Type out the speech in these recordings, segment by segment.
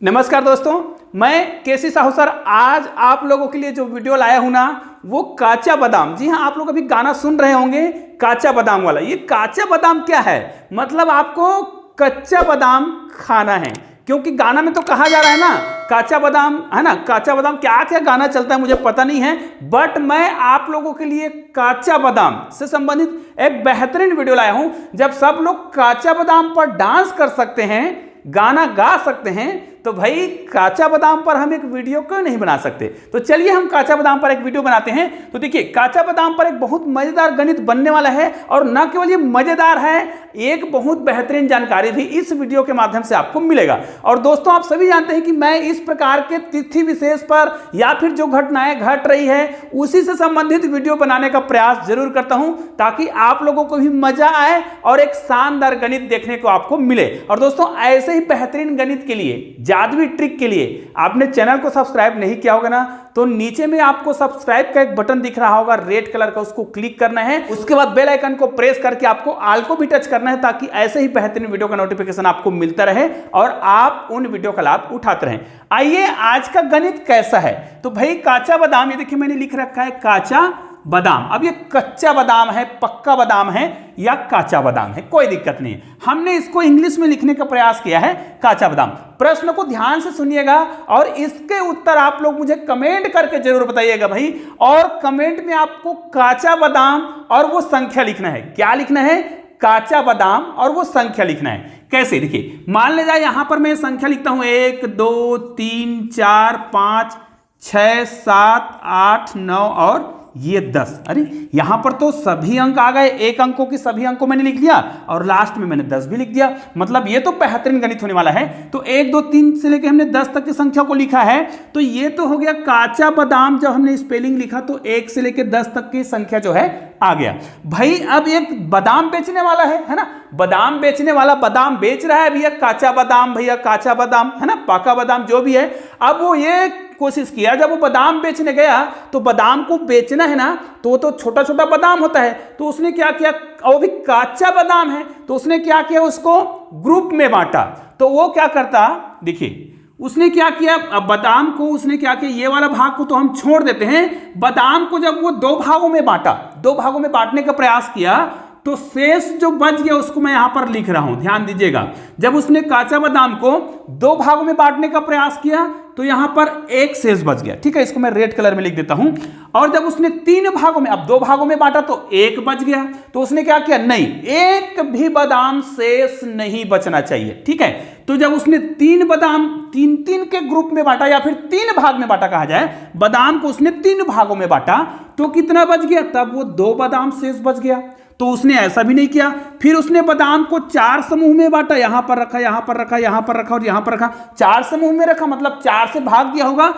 नमस्कार दोस्तों, मैं केसी साहू सर आज आप लोगों के लिए जो वीडियो लाया हूं ना वो काचा बादाम। जी हां, आप लोग अभी गाना सुन रहे होंगे काचा बादाम वाला। ये काचा बादाम क्या है? मतलब आपको कच्चा बादाम खाना है, क्योंकि गाना में तो कहा जा रहा है ना काचा बादाम, है ना। काचा बादाम क्या क्या गाना चलता है मुझे पता नहीं है, बट मैं आप लोगों के लिए काचा बादाम से संबंधित एक बेहतरीन वीडियो लाया हूं। जब सब लोग काचा बादाम पर डांस कर सकते हैं, गाना गा सकते हैं, तो भाई काचा बादाम पर हम एक वीडियो क्यों नहीं बना सकते। तो चलिए हम काचा बादाम पर एक वीडियो बनाते हैं। तो देखिए, काचा बादाम पर एक बहुत मजेदार गणित बनने वाला है, और न केवल ये मजेदार है, एक बहुत बेहतरीन जानकारी भी इस वीडियो के माध्यम से आपको मिलेगा। और दोस्तों, आप सभी जानते हैं कि मैं इस प्रकार के तिथि विशेष पर या फिर जो घटनाएं घट रही है उसी से संबंधित वीडियो बनाने का प्रयास जरूर करता हूं, ताकि आप लोगों को भी मजा आए और एक शानदार गणित देखने को आपको मिले। और दोस्तों, ऐसे ही बेहतरीन गणित के लिए, जादुई ट्रिक के लिए आपने चैनल को सब्सक्राइब नहीं किया होगा ना, तो नीचे में आपको सब्सक्राइब का एक बटन दिख रहा होगा रेड कलर का, उसको क्लिक करना है। उसके बाद बेल आइकन को प्रेस करके आपको ऑल को भी टच करना है, ताकि ऐसे ही बेहतरीन वीडियो का नोटिफिकेशन आपको मिलता रहे और आप उन वीडियो का लाभ उठाते रहें। आइए, आज का गणित कैसा है। तो भाई काचा बादाम, ये देखिए मैंने लिख रखा है काचा बादाम। अब ये कच्चा बादाम है, पक्का बादाम है या काचा बादाम है, कोई दिक्कत नहीं है। हमने इसको इंग्लिश में लिखने का प्रयास किया है काचा बादाम। प्रश्न को ध्यान से सुनिएगा और इसके उत्तर आप लोग मुझे कमेंट करके जरूर बताइएगा भाई। और कमेंट में आपको काचा बादाम और वो संख्या लिखना है। क्या लिखना है? काचा बादाम और वो संख्या लिखना है। कैसे? देखिए, मान ले जाए यहां पर मैं संख्या लिखता हूं 1 2 3 4 5 6 7 8 9 और ये 10। अरे यहां पर तो सभी अंक आ गए, एक अंकों की सभी अंकों मैंने लिख लिया और लास्ट में मैंने 10 भी लिख दिया। मतलब ये तो बेहतरीन गणित होने वाला है। तो 1 2 3 से लेकर हमने 10 तक की संख्या को लिखा है। तो ये तो हो गया काचा बादाम। जब हमने स्पेलिंग लिखा तो 1 से लेकर 10 तक की संख्या जो है आ गया। भाई अब एक बादाम बेचने वाला है ना, बादाम बेचने वाला बादाम बेच रहा है भैया, काचा बादाम, भैया काचा बादाम, है ना, पका बादाम जो भी है। अब वो ये कोशिश किया, जब वो बादाम बेचने गया तो बादाम को बेचना है ना, तो छोटा छोटा बादाम होता है। तो उसने क्या किया, वो भी काचा बादाम है, तो उसने क्या किया, उसको ग्रुप में बांटा। तो वो क्या करता, देखिए उसने क्या किया, अब बादाम को उसने क्या किया, ये वाला भाग को तो हम छोड़ देते हैं। बादाम को जब वो दो भागों में बांटा, दो भागों में बांटने का प्रयास किया, तो शेष जो बच गया उसको मैं यहां पर लिख रहा हूं, ध्यान दीजिएगा। जब उसने काचा बादाम को दो भागों में बांटने का प्रयास किया तो यहां पर एक शेष बच गया। ठीक है, इसको मैं रेड कलर में लिख देता हूं। और जब उसने 3 भागों में, अब 2 भागों में बांटा तो एक बच गया। तो उसने क्या किया, नहीं, एक भी बादाम शेष नहीं बचना चाहिए। ठीक है, तो जब उसने 3 बादाम 3 के ग्रुप में बांटा, या फिर 3 भाग में बांटा कहा जाए, बादाम को उसने 3 भागों में बांटा, तो कितना बच गया, तब वो 2 बादाम शेष बच गया। तो उसने ऐसा भी नहीं किया, फिर उसने बादाम को 4 समूह में बांटा, यहां पर रखा, यहां पर रखा, यहां पर रखा और यहां पर रखा, 4 समूह में रखा, मतलब 4 से भाग दिया होगा,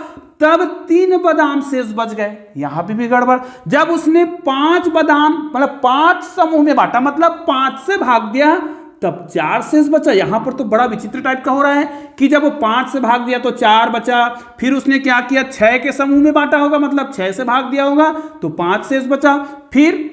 तब 3 बादाम शेष बच गए। यहां भी गड़बड़। जब उसने 5 बादाम, मतलब 5 समूह में बांटा, मतलब 5 से भाग दिया, तब 4 शेष बचा। यहां पर तो बड़ा विचित्र टाइप का हो रहा है कि जब वो 5 से भाग दिया तो 4 बचा। फिर उसने क्या किया, 6 के समूह में बांटा होगा, मतलब 6 से भाग दिया होगा तो 5 शेष बचा। फिर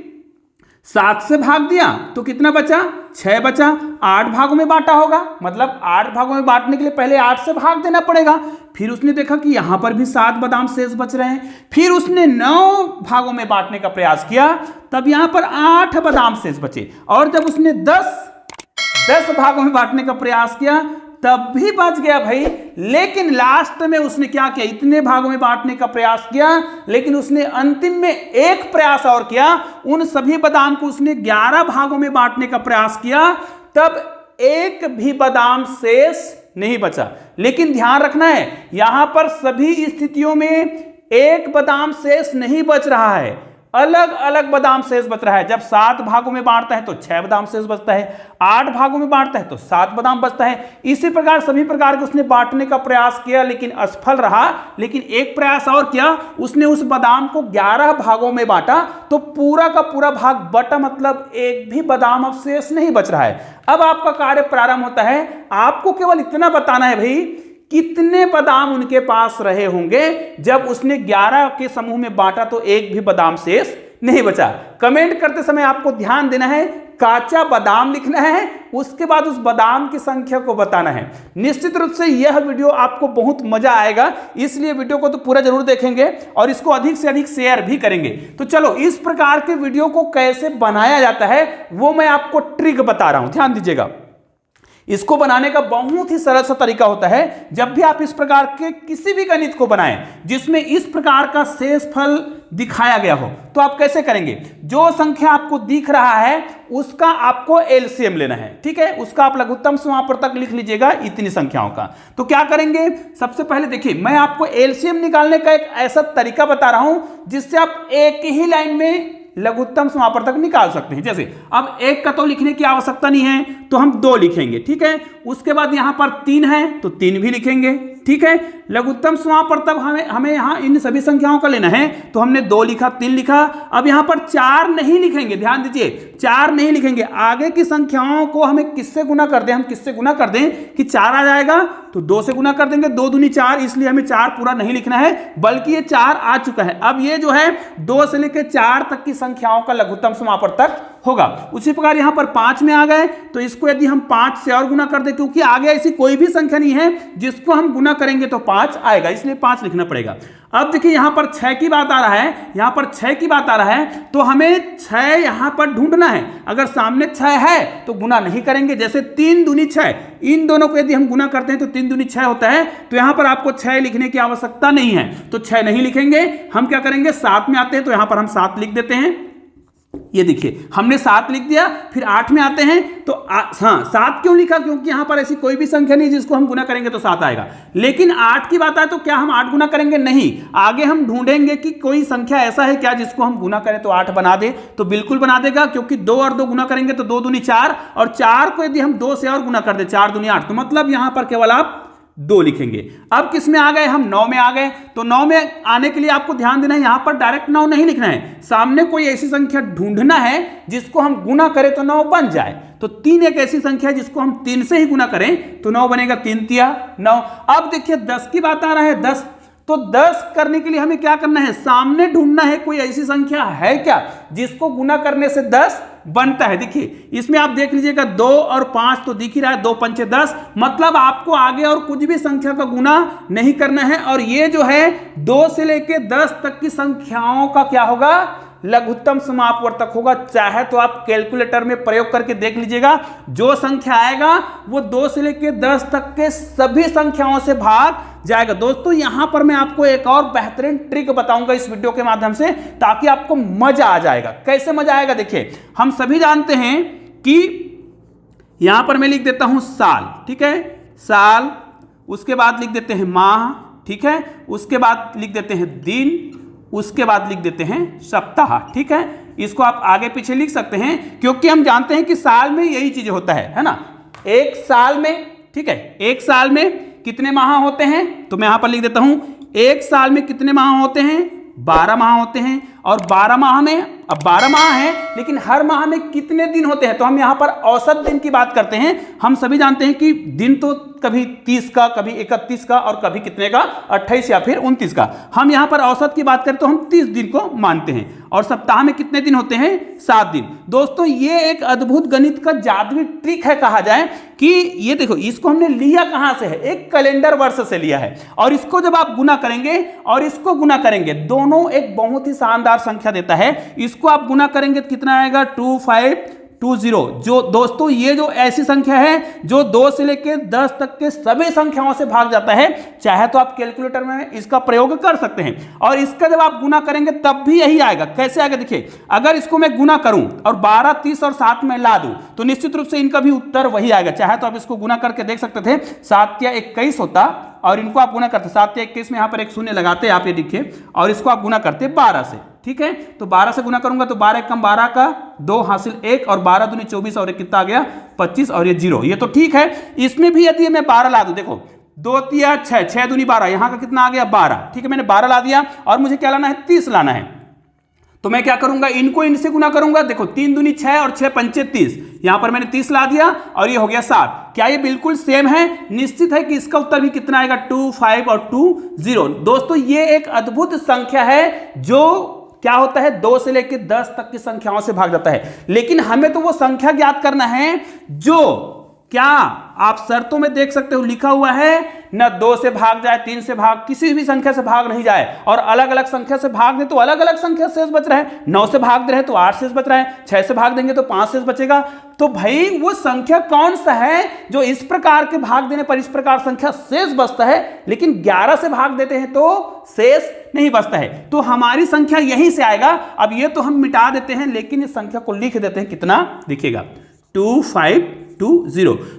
7 से भाग दिया तो कितना बचा, 6 बचा। 8 भागों में बांटा होगा, मतलब 8 भागों में बांटने के लिए पहले 8 से भाग देना पड़ेगा। फिर उसने देखा कि यहां पर भी 7 बादाम शेष बच रहे हैं। फिर उसने 9 भागों में बांटने का प्रयास किया, तब यहां पर 8 बादाम शेष बचे। और जब उसने 10 भागों में बांटने का प्रयास किया, तब भी बच गया भाई। लेकिन लास्ट में उसने क्या किया, इतने भागों में बांटने का प्रयास किया, लेकिन उसने अंतिम में एक प्रयास और किया। उन सभी बादाम को उसने 11 भागों में बांटने का प्रयास किया, तब एक भी बादाम शेष नहीं बचा। लेकिन ध्यान रखना है, यहां पर सभी स्थितियों में एक बादाम शेष नहीं बच रहा है, अलग अलग बादाम शेष बच रहा है। जब 7 भागों में बांटता है तो 6 बादाम शेष बचता है, 8 भागों में बांटता है तो 7 बादाम बचता है। इसी प्रकार सभी प्रकार के उसने बांटने का प्रयास किया, लेकिन असफल रहा। लेकिन एक प्रयास और किया, उसने उस बादाम को 11 भागों में बांटा, तो पूरा का पूरा भाग बटा, मतलब एक भी बादाम अब शेष नहीं बच रहा है। अब आपका कार्य प्रारंभ होता है। आपको केवल इतना बताना है भाई, कितने बादाम उनके पास रहे होंगे जब उसने 11 के समूह में बांटा तो एक भी बादाम शेष नहीं बचा। कमेंट करते समय आपको ध्यान देना है काचा बादाम लिखना है, उसके बाद उस बादाम की संख्या को बताना है। निश्चित रूप से यह वीडियो आपको बहुत मजा आएगा, इसलिए वीडियो को तो पूरा जरूर देखेंगे और इसको अधिक से अधिक शेयर भी करेंगे। तो चलो इस प्रकार के वीडियो को कैसे बनाया जाता है वो मैं आपको ट्रिक बता रहा हूं, ध्यान दीजिएगा। इसको बनाने का बहुत ही सरल सा तरीका होता है। जब भी आप इस प्रकार के किसी भी गणित को बनाएं जिसमें इस प्रकार का शेषफल दिखाया गया हो, तो आप कैसे करेंगे? जो संख्या आपको दिख रहा है उसका आपको एलसीएम लेना है, ठीक है? उसका आप लघुत्तम समापवर्तक लिख लीजिएगा इतनी संख्याओं का। तो क्या करेंगे? सबसे पहले देखिए, मैं आपको एलसीएम निकालने का एक ऐसा तरीका बता रहा हूं जिससे आप एक ही लाइन में लघुत्तम समापवर्तक निकाल सकते हैं। जैसे अब 1 का तो लिखने की आवश्यकता नहीं है, तो हम 2 लिखेंगे, ठीक है? उसके बाद यहां पर 3 है तो 3 भी लिखेंगे, ठीक है? लघुत्तम समापवर्तक हमें यहां इन सभी संख्याओं का लेना है, तो हमने 2 लिखा, 3 लिखा। अब यहां पर 4 नहीं लिखेंगे, ध्यान दीजिए, 4 नहीं लिखेंगे। आगे की संख्याओं को हमें किससे गुना कर दें? हम किससे गुना कर दें कि 4 आ जाएगा, तो 2 से गुना कर देंगे, 2 दूनी 4, इसलिए हमें 4 पूरा नहीं लिखना है, बल्कि ये 4 आ चुका है। अब ये जो है 2 से लेकर 4 तक की संख्याओं का लघुत्तम समापवर्तक होगा। उसी प्रकार यहां पर 5 में आ गए, तो इसको यदि हम 5 से और गुना कर दे, क्योंकि आगे ऐसी कोई भी संख्या नहीं है जिसको हम गुना करेंगे तो 5 आएगा, इसलिए 5 लिखना पड़ेगा। अब देखिए यहां पर 6 की बात आ रहा है, यहां पर 6 की बात आ रहा है, तो हमें 6 यहां पर ढूंढना है। अगर सामने 6 है तो गुना नहीं करेंगे, जैसे 3 दूनी 6, इन दोनों को यदि हम गुना करते हैं तो 3 दूनी 6 होता है, तो यहां पर आपको 6 लिखने की आवश्यकता नहीं है, तो 6 नहीं लिखेंगे। हम क्या करेंगे? 7 में आते हैं, तो यहां पर हम 7 लिख देते हैं। ये देखिए हमने 7 लिख दिया। फिर 8 में आते हैं, तो हाँ 7 क्यों लिखा? क्योंकि यहां पर ऐसी कोई भी संख्या नहीं जिसको हम गुना करेंगे तो 7 आएगा। लेकिन 8 की बात आए तो क्या हम 8 गुना करेंगे? नहीं। आगे हम ढूंढेंगे कि कोई संख्या ऐसा है क्या जिसको हम गुना करें तो 8 बना दे, तो बिल्कुल बना देगा, क्योंकि 2 और 2 गुना करेंगे तो 2 दूनी 4, और 4 को यदि हम 2 से और गुना कर दे, 4 दूनी 8, तो मतलब यहां पर केवल आप 2 लिखेंगे। अब किस में आ गए? हम 9 में आ गए। तो 9 में आने के लिए आपको ध्यान देना है, यहां पर डायरेक्ट 9 नहीं लिखना है, सामने कोई ऐसी संख्या ढूंढना है जिसको हम गुना करें तो 9 बन जाए। तो 3 एक ऐसी संख्या है जिसको हम 3 से ही गुना करें तो 9 बनेगा, 3 तिया 9। अब देखिए 10 की बात आ रहा है, 10, तो 10 करने के लिए हमें क्या करना है? सामने ढूंढना है कोई ऐसी संख्या है क्या जिसको गुना करने से 10 बनता है। देखिए इसमें आप देख लीजिएगा 2 और 5 तो दिख ही रहा है, 2 पंचे 10, मतलब आपको आगे और कुछ भी संख्या का गुना नहीं करना है। और ये जो है 2 से लेके 10 तक की संख्याओं का क्या होगा? लघुत्तम समापवर्तक होगा। चाहे तो आप कैलकुलेटर में प्रयोग करके देख लीजिएगा, जो संख्या आएगा वो 2 से लेके 10 तक के सभी संख्याओं से भाग जाएगा। दोस्तों यहां पर मैं आपको एक और बेहतरीन ट्रिक बताऊंगा इस वीडियो के माध्यम से, ताकि आपको मजा आ जाएगा। कैसे मजा आएगा? देखिए हम सभी जानते हैं कि यहां पर मैं लिख देता हूं साल, ठीक है? साल, उसके बाद लिख देते हैं माह, ठीक है? उसके बाद लिख देते हैं दिन, उसके बाद लिख देते हैं सप्ताह, ठीक है? इसको आप आगे पीछे लिख सकते हैं, क्योंकि हम जानते हैं कि साल में यही चीज होता है ना? एक साल में, ठीक है, एक साल में कितने माह होते हैं? तो मैं यहां पर लिख देता हूं, एक साल में कितने माह होते हैं? 12 माह होते हैं। और 12 माह में, अब 12 माह है लेकिन हर माह में कितने दिन होते हैं? तो हम यहां पर औसत दिन की बात करते हैं। हम सभी जानते हैं कि दिन तो कभी 30 का, कभी 31 का, और कभी कितने का? 28 या फिर 29 का। हम यहां पर औसत की बात करें तो हम 30 दिन को मानते हैं। और सप्ताह में कितने दिन होते हैं? 7 दिन। दोस्तों ये एक अद्भुत गणित का जादुई ट्रिक है कहा जाए, कि ये देखो इसको हमने लिया कहां से है? एक कैलेंडर वर्ष से लिया है। और इसको जब आप गुना करेंगे और इसको गुना करेंगे, दोनों एक बहुत ही शानदार संख्या देता है। इसको आप गुना करेंगे तो कितना आएगा? 2520। जो दोस्तों ये जो ऐसी संख्या है जो 2 से लेकर 10 तक के सभी संख्याओं से भाग जाता है। चाहे तो आप कैलकुलेटर में इसका प्रयोग कर सकते हैं, और इसका जब आप गुना करेंगे तब भी यही आएगा। कैसे आएगा? देखिए अगर इसको मैं गुना करूं और 12, 30 और 7 में ला दूं, तो निश्चित रूप से इनका भी उत्तर वही आएगा। चाहे तो आप इसको गुना करके देख सकते थे, 7 या 21 होता, और इनको आप गुना करते 7 या 21 में यहां पर एक शून्य लगाते, आप ये देखिए, और इसको आप गुना करते 12 से, ठीक है? तो 12 से गुना करूंगा तो 12 कम 12 का 2 हासिल 1, और 12 दूनी 24, और एक कितना आ गया? 25, और ये 0। ये तो ठीक है। इसमें भी यदि मैं 12 ला दूं, देखो 2 तिया 6, 6 दूनी 12, यहां का कितना आ गया? 12, ठीक है? मैंने 12 ला दिया, और मुझे क्या लाना है? 30 लाना है। तो मैं क्या करूंगा? इनको इनसे गुना करूंगा। देखो 3 दूनी 6 और 6 पंचे 30, यहां पर मैंने 30 ला दिया, और ये हो गया 7। क्या ये बिल्कुल सेम है? निश्चित है कि इसका उत्तर भी कितना आएगा? 2, 5 और 2, 0। दोस्तों ये एक अद्भुत संख्या है जो क्या होता है 2 से लेकर 10 तक की संख्याओं से भाग जाता है। लेकिन हमें तो वो संख्या ज्ञात करना है जो क्या आप शर्तों में देख सकते हो लिखा हुआ है न 2 से भाग जाए, 3 से भाग, किसी भी संख्या से भाग नहीं जाए, और अलग अलग संख्या से भाग दे तो अलग अलग संख्या शेष बच रहा है। 9 से भाग दे रहे तो 8 शेष बच रहा है, 6 से भाग देंगे तो 5 शेष बचेगा। तो भाई वो संख्या कौन सा है जो इस प्रकार के भाग देने पर इस प्रकार संख्या शेष बचता है, लेकिन 11 से भाग देते हैं तो शेष नहीं बचता है। तो हमारी संख्या यहीं से आएगा। अब ये तो हम मिटा देते हैं, लेकिन इस संख्या को लिख देते हैं, कितना दिखेगा 2520।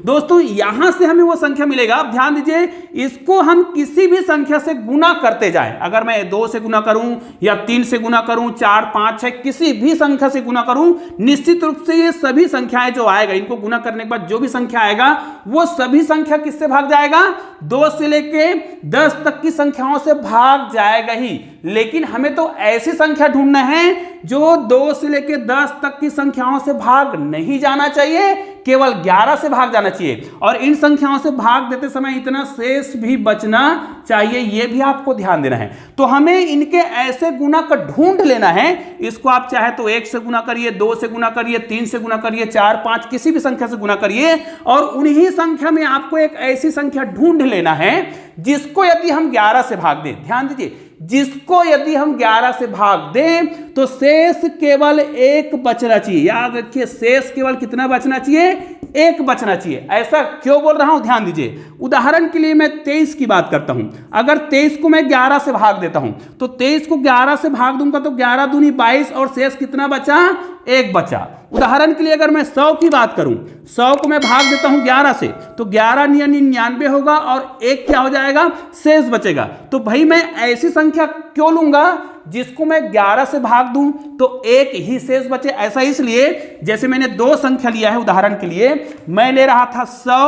दोस्तों यहां से हमें वो संख्या मिलेगा। अब ध्यान दीजिए, इसको हम किसी भी संख्या से गुना करते जाएं। अगर मैं 2 से गुना करूं या 3 से गुना करूं, 4, 5, 6 किसी भी संख्या से गुना करूं, निश्चित रूप से ये सभी संख्याएं जो आएगा, इनको गुना करने के बाद जो भी संख्या आएगा वो सभी संख्या किससे भाग जाएगा, 2 से लेके 10 तक की संख्याओं से भाग जाएगा ही। लेकिन हमें तो ऐसी संख्या ढूंढना है जो 2 से लेके 10 तक की संख्याओं से भाग नहीं जाना चाहिए, केवल 11 से भाग जाना चाहिए। और इन संख्याओं से भाग देते समय इतना शेष भी बचना चाहिए, यह भी आपको ध्यान देना है। तो हमें इनके ऐसे गुणक ढूंढ लेना है। इसको आप चाहे तो 1 से गुना करिए, 2 से गुना करिए, 3 से गुना करिए, 4, 5 किसी भी संख्या से गुना करिए, और उन्हीं संख्या में आपको एक ऐसी संख्या ढूंढ लेना है जिसको यदि हम 11 से भाग दें, ध्यान दीजिए, जिसको यदि हम 11 से भाग दें तो शेष केवल 1 बचना चाहिए। याद रखिए, शेष केवल कितना बचना चाहिए, 1 बचना चाहिए। ऐसा क्यों बोल रहा हूं, ध्यान दीजिए। उदाहरण के लिए मैं 23 की बात करता हूं। अगर 23 को मैं 11 से भाग देता हूं तो 23 को 11 से भाग दूंगा तो 11 दूनी 22 और शेष कितना बचा, 1 बचा। उदाहरण के लिए अगर मैं 100 की बात करूं, 100 को मैं भाग देता हूं 11 से तो 11 99 होगा और 1 क्या हो जाएगा, शेष बचेगा। तो भाई मैं ऐसी संख्या क्यों लूंगा जिसको मैं 11 से भाग दूं तो 1 ही शेष बचे। ऐसा इसलिए जैसे मैंने 2 संख्या लिया है, उदाहरण के लिए मैं ले रहा था 100,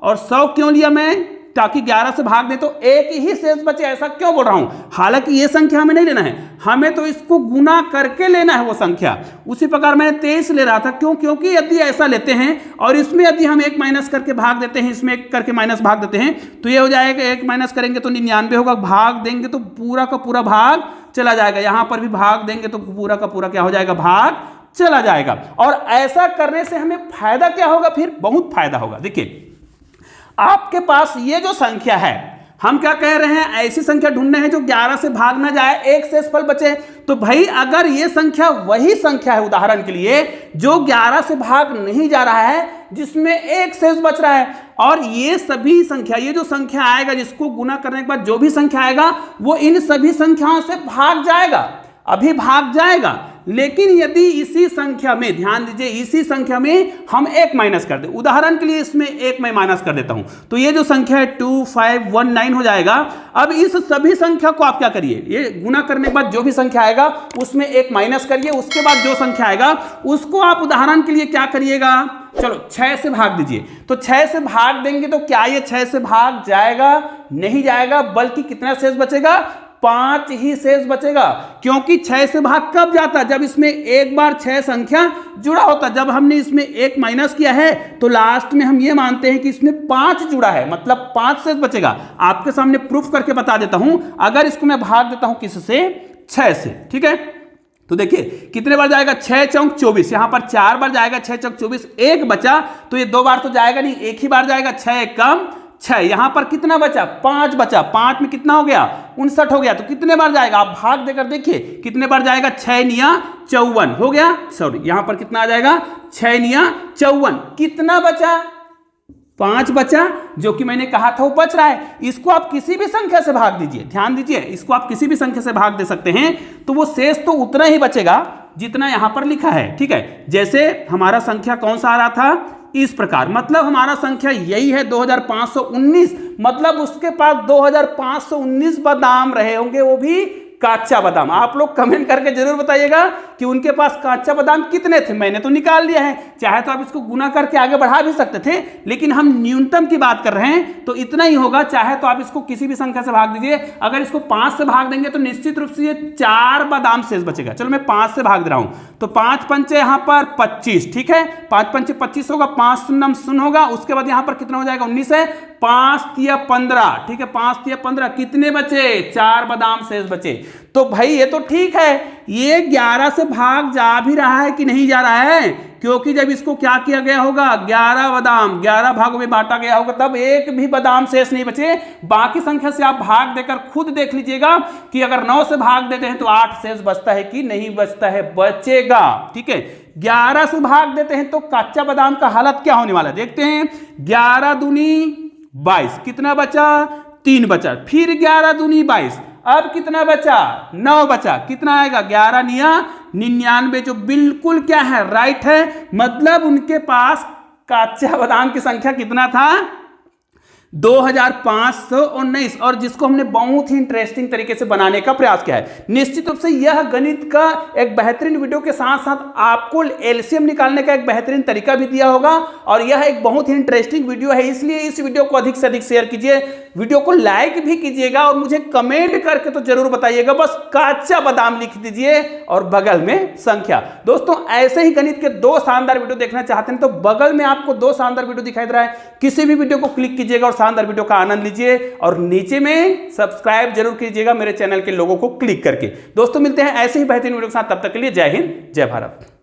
और 100 क्यों लिया मैं, ताकि 11 से भाग दे तो 1 ही शेष बचे। ऐसा क्यों बोल रहा हूं, हालांकि ये संख्या हमें नहीं लेना है, हमें तो इसको गुना करके लेना है वो संख्या। उसी प्रकार मैंने 23 ले रहा था, क्यों, क्योंकि यदि ऐसा लेते हैं और इसमें यदि हम 1 माइनस करके भाग देते हैं, इसमें 1 करके माइनस भाग देते हैं तो ये हो जाएगा 1 माइनस करेंगे तो 99 होगा, भाग देंगे तो पूरा का पूरा भाग चला जाएगा। यहां पर भी भाग देंगे तो पूरा का पूरा क्या हो जाएगा, भाग चला जाएगा। और ऐसा करने से हमें फायदा क्या होगा, फिर बहुत फायदा होगा। देखिए आपके पास ये जो संख्या है, हम क्या कह रहे हैं, ऐसी संख्या ढूंढने हैं जो 11 से भाग ना जाए, 1 शेषफल बचे। तो भाई अगर ये संख्या वही संख्या है, उदाहरण के लिए जो 11 से भाग नहीं जा रहा है, जिसमें 1 शेष बच रहा है, और ये सभी संख्या, ये जो संख्या आएगा जिसको गुना करने के बाद जो भी संख्या आएगा वो इन सभी संख्याओं से भाग जाएगा, अभी भाग जाएगा। लेकिन यदि इसी संख्या में, ध्यान दीजिए, इसी संख्या में हम 1 माइनस कर दें, उदाहरण के लिए इसमें 1 मैं माइनस कर देता हूं तो ये जो संख्या है 2519 हो जाएगा। अब इस सभी संख्या को आप क्या करिए, ये गुना करने के बाद जो भी संख्या आएगा उसमें 1 माइनस करिए, उसके बाद जो संख्या आएगा उसको आप उदाहरण के लिए क्या करिएगा, चलो 6 से भाग दीजिए। तो 6 से भाग देंगे तो क्या ये 6 से भाग जाएगा, नहीं जाएगा, बल्कि कितना शेष बचेगा, 5 ही शेष बचेगा। क्योंकि 6 से भाग कब जाता, जब इसमें एक बार 6 संख्या जुड़ा होता। जब हमने इसमें 1 माइनस किया है तो लास्ट में हम ये मानते हैं कि इसमें 5 जुड़ा है, मतलब 5 शेष बचेगा। आपके सामने प्रूफ करके बता देता हूं। अगर इसको मैं भाग देता हूं किससे, 6 से, ठीक है, तो देखिए कितने बार जाएगा, 6 चौक 24, यहां पर 4 बार जाएगा, 6 चौक 24, 1 बचा, तो ये 2 बार तो जाएगा नहीं, 1 ही बार जाएगा, 6 कम 6, यहां पर कितना बचा, 5 बचा, 5 में कितना हो गया, 59 हो गया। तो कितने बार जाएगा, आप भाग देकर देखिए कितने बार जाएगा, 6 निया 54 हो गया, सॉरी यहां पर कितना आ जाएगा, 6 निया 54, कितना बचा, 5 बचा, जो कि मैंने कहा था वो बच रहा है। इसको आप किसी भी संख्या से भाग दीजिए, ध्यान दीजिए, इसको आप किसी भी संख्या से भाग दे सकते हैं तो वो शेष तो उतना ही बचेगा जितना यहां पर लिखा है, ठीक है। जैसे हमारा संख्या कौन सा आ रहा था, इस प्रकार, मतलब हमारा संख्या यही है 2519, मतलब उसके पास 2519 बादाम रहे होंगे, वो भी कच्चा बादाम। आप लोग कमेंट करके जरूर बताइएगा कि उनके पास कच्चा बादाम कितने थे, मैंने तो निकाल लिया है। चाहे तो आप इसको गुना करके आगे बढ़ा भी सकते थे, लेकिन हम न्यूनतम की बात कर रहे हैं तो इतना ही होगा। चाहे तो आप इसको किसी भी संख्या से भाग दीजिए, अगर इसको 5 से भाग देंगे तो निश्चित रूप से ये 4 बादाम शेष बचेगा। चलो मैं 5 से भाग दे रहा हूं, तो 5 पंचे यहां पर 25, ठीक है, 5 पंचे 25 होगा, 5 शून्य शून्य होगा, उसके बाद यहां पर कितना हो जाएगा 19 है, 5 तिया 15, ठीक है, 5 तिया 15, कितने बचे, 4 बादाम शेष बचे। तो भाई ये तो ठीक है, ये 11 से भाग जा भी रहा है कि नहीं जा रहा है, क्योंकि जब इसको क्या किया गया होगा, 11 बादाम 11 भागों में बांटा गया होगा, तब एक भी बादाम शेष नहीं बचे। बाकी संख्या से आप भाग देकर खुद देख लीजिएगा कि अगर 9 से भाग देते हैं तो 8 शेष बचता है कि नहीं बचता है, बचेगा, ठीक है। 11 से भाग देते हैं तो कच्चा बादाम का हालत क्या होने वाला है, देखते हैं। 11 दूनी 22, कितना बचा, 3 बचा, फिर 11 दूनी 22, अब कितना बचा, 9 बचा, कितना आएगा, 11 निया 99, जो बिल्कुल क्या है, राइट है। मतलब उनके पास कच्चा बादाम की संख्या कितना था, 2519, और जिसको हमने बहुत ही इंटरेस्टिंग तरीके से बनाने का प्रयास किया है। निश्चित रूप से यह गणित का एक बेहतरीन वीडियो के साथ साथ आपको एलसीएम निकालने का एक बेहतरीन तरीका भी दिया होगा, और यह एक बहुत ही इंटरेस्टिंग वीडियो है, इसलिए इस वीडियो को अधिक से अधिक शेयर कीजिए, वीडियो को लाइक भी कीजिएगा, और मुझे कमेंट करके तो जरूर बताइएगा, बस कच्चा बादाम लिख दीजिए और बगल में संख्या। दोस्तों ऐसे ही गणित के 2 शानदार वीडियो देखना चाहते हैं तो बगल में आपको 2 शानदार वीडियो दिखाई दे रहा है, किसी भी वीडियो को क्लिक कीजिएगा और शानदार वीडियो का आनंद लीजिए, और नीचे में सब्सक्राइब जरूर कीजिएगा मेरे चैनल के लोगों को क्लिक करके। दोस्तों मिलते हैं ऐसे ही बेहतरीन वीडियो के साथ, तब तक के लिए जय हिंद, जय भारत।